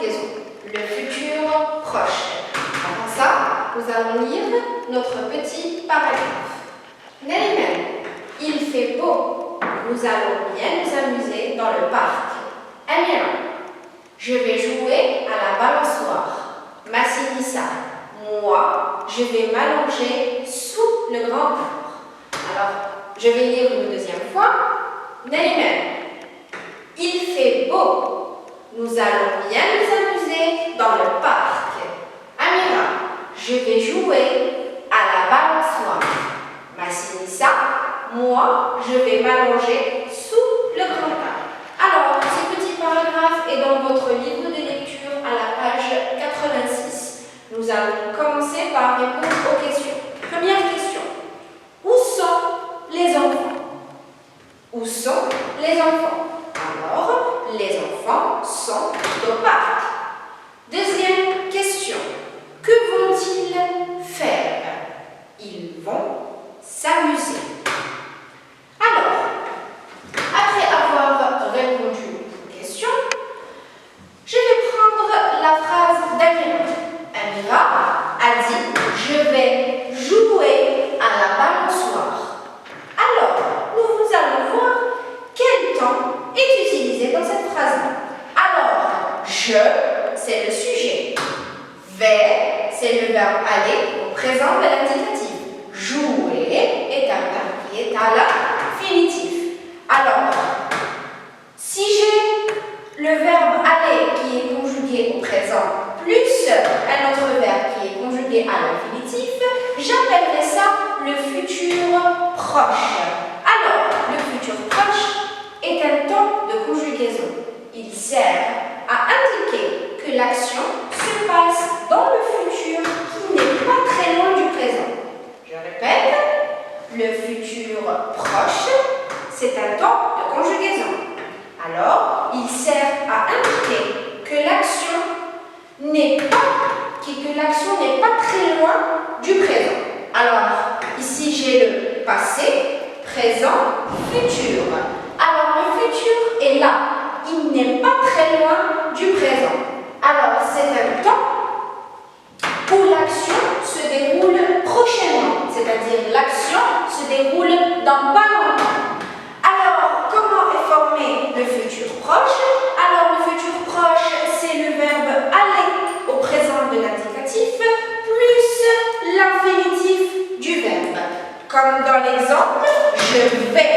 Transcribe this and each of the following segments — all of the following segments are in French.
conjugaison, le futur proche. Avant ça, nous allons lire notre petit paragraphe. Neriman, il fait beau. Nous allons bien nous amuser dans le parc. Amira, je vais jouer à la balançoire. Massinissa, moi, je vais m'allonger sous le grand arbre. Alors, je vais lire une deuxième fois. Neriman, il fait beau. Nous allons bien nous amuser dans le parc. Amira, je vais jouer à la balançoire. Massinissa, moi, je vais m'allonger sous le grand arbre. Alors, ce petit paragraphe est dans votre livre de lecture à la page 86. Nous allons commencer par répondre aux questions. Première question. Où sont les enfants? Où sont les enfants? Alors, les enfants sont au parc. Deuxième question. Que vont-ils faire? Ils vont s'amuser. Alors, après avoir répondu aux questions, je vais prendre la phrase d'Amira. Amira a dit « Je vais jouer à la balançoire ». Alors, nous allons voir quel temps est utilisé dans cette phrase-là. Alors, « je » c'est le sujet. « Vais » c'est le verbe aller au présent de l'indicatif. « Jouer » est un verbe qui est à l'infinitif. Alors, si j'ai le verbe aller qui est conjugué au présent plus un autre verbe qui est conjugué à l'infinitif, j'appellerai ça le futur proche. Alors, le futur proche est un temps de conjugaison. Il sert à indiquer que l'action se passe dans le futur qui n'est pas très loin du présent. Je répète, le futur proche, c'est un temps de conjugaison. Alors, il sert à indiquer que l'action n'est pas très loin du présent. Alors, ici j'ai le passé, présent, futur. Alors, le futur est là. Il n'est pas très loin du présent. Alors, c'est un temps où l'action se déroule prochainement, c'est-à-dire l'action se déroule dans pas longtemps. Alors, comment est formé le futur proche? Alors, le futur proche, c'est le verbe aller au présent de l'indicatif plus l'infinitif du verbe. Comme dans l'exemple, je vais.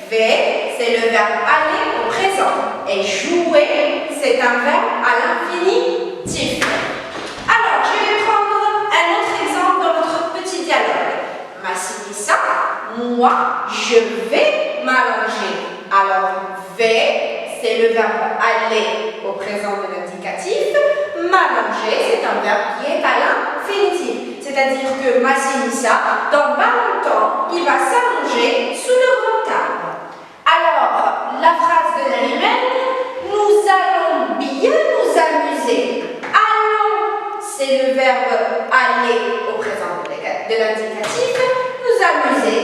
Vais, c'est le verbe aller au présent. Et jouer, c'est un verbe à l'infinitif. Alors, je vais prendre un autre exemple dans notre petit dialogue. Massinissa, moi, je vais m'allonger. Alors, vais, c'est le verbe aller au présent de l'indicatif. M'allonger, c'est un verbe qui est à l'infinitif. C'est-à-dire que Massinissa, dans pas longtemps, il va s'allonger sous le grand arbre. Alors, la phrase de Neriman, nous allons bien nous amuser. Allons, c'est le verbe aller au présent de l'indicatif. Nous amuser,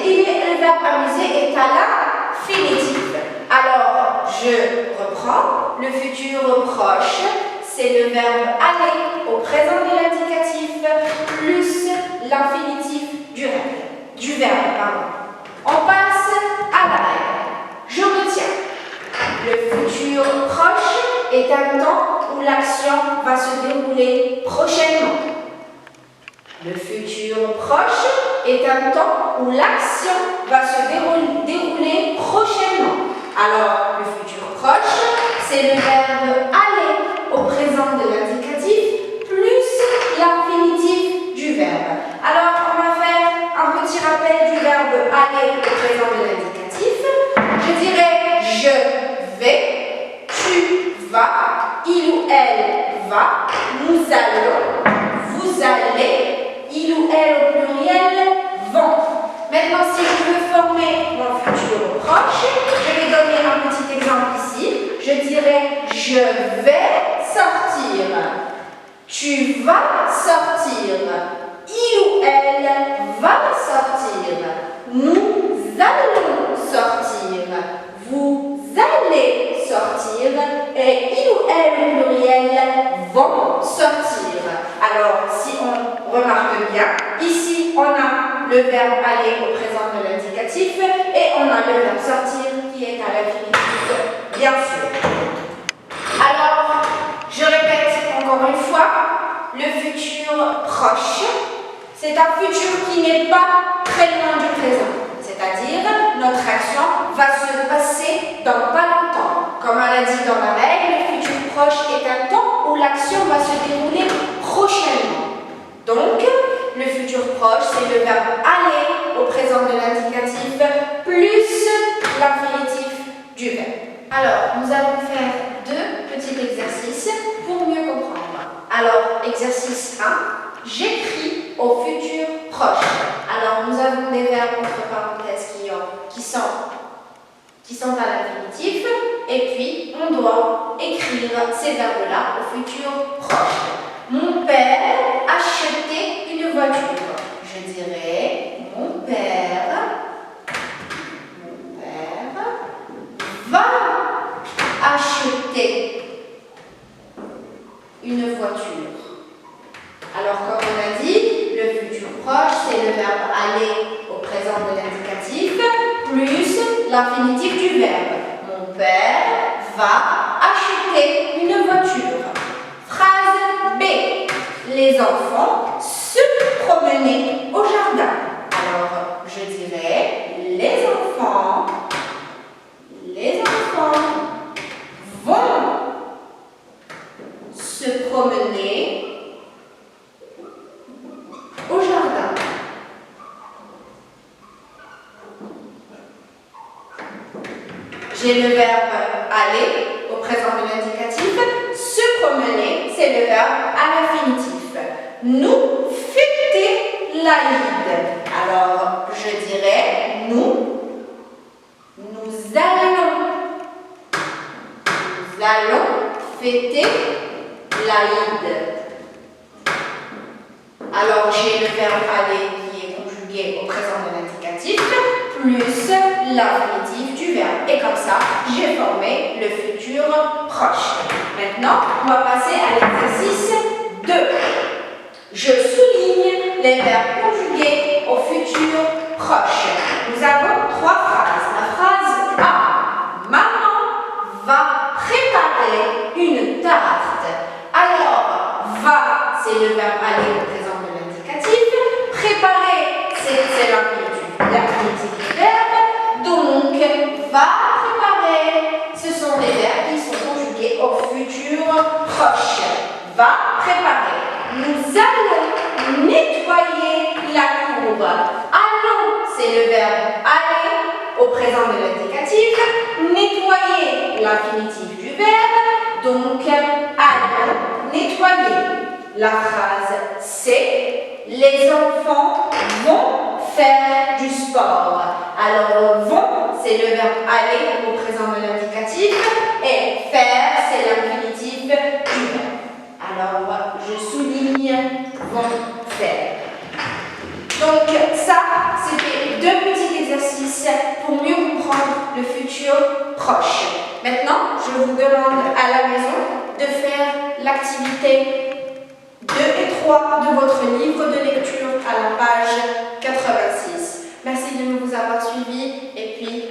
le verbe amuser est à l'infinitif. Alors, je reprends. Le futur proche, c'est le verbe aller au présent de l'indicatif plus l'infinitif du verbe. On passe à la règle. Je retiens. Le futur proche est un temps où l'action va se dérouler prochainement. Le futur proche est un temps où l'action va se dérouler prochainement. Alors, le futur proche, c'est le verbe aller au présent de l'indicatif plus l'infinitif du verbe. Alors, on va faire un petit rappel du verbe aller au présent de l'indicatif. Je dirais je vais, tu vas, il ou elle va, nous allons, vous allez, il ou elle au pluriel vont. Maintenant, si je veux former mon futur proche, je vais donner un petit exemple ici. Je dirais je vais sortir, tu vas sortir, il ou elle va sortir, nous allons sortir, vous allez sortir et il ou elle au pluriel vont sortir. Alors, si on remarque bien, ici, on a le verbe aller au présent de l'indicatif et on a le verbe sortir qui est à l'infinitif, bien sûr. Alors, je répète encore une fois, le futur proche, c'est un futur qui n'est pas très loin du présent. C'est-à-dire, notre action va se passer dans pas longtemps. Comme on a dit dans la règle, le futur proche est un temps où l'action va se dérouler prochainement. Donc, le futur proche, c'est le verbe aller au présent de l'indicatif plus l'infinitif du verbe. Alors, nous allons faire deux petits exercices pour mieux comprendre. Alors, exercice 1, j'écris au futur proche. Alors, nous avons des verbes entre parenthèses qui sont à l'infinitif et puis on doit écrire ces verbes-là au futur proche. Mon père achetait une voiture. Je dirais mon père va acheter une voiture. Alors, comme on a dit, le futur proche, c'est le verbe aller au présent de l'indicatif plus l'infinitif du verbe. Mon père va acheter une voiture. Phrase B. Les enfants se promenaient au jardin. Alors, je dirais les enfants vont se promener au jardin. J'ai le verbe aller au présent de l'indicatif. Se promener, c'est le verbe à l'infinitif. Nous fêter l'Aïd. Alors, je dirais nous allons fêter l'Aïd. Alors, j'ai le verbe aller qui est conjugué au présent de l'indicatif plus l'infinitif du verbe. Et comme ça, j'ai formé le futur proche. Maintenant, on va passer à l'exercice 2. Je souligne les verbes conjugués au futur proche. Nous avons 3 phrases. La phrase A. Maman va préparer une tarte. Alors, va, c'est le verbe aller au présent de l'indicatif. Préparer, c'est l'infinitif du verbe. Donc, va préparer, ce sont les verbes qui sont conjugués au futur proche. Va préparer. Nous allons nettoyer la cour. Allons, c'est le verbe aller au présent de l'indicatif. Nettoyer, l'infinitif du verbe. Donc, allons nettoyer. La phrase C. Les enfants vont faire du sport. Alors, vont, c'est le verbe aller au présent de l'indicatif. Et faire, c'est l'infinitif du verbe. Alors, je souligne vont faire. Donc, ça, c'était 2 petits exercices pour mieux comprendre le futur proche. Maintenant, je vous demande à la maison de faire l'activité 2 et 3 de votre livre de lecture à la page 86. Merci de nous avoir suivis et puis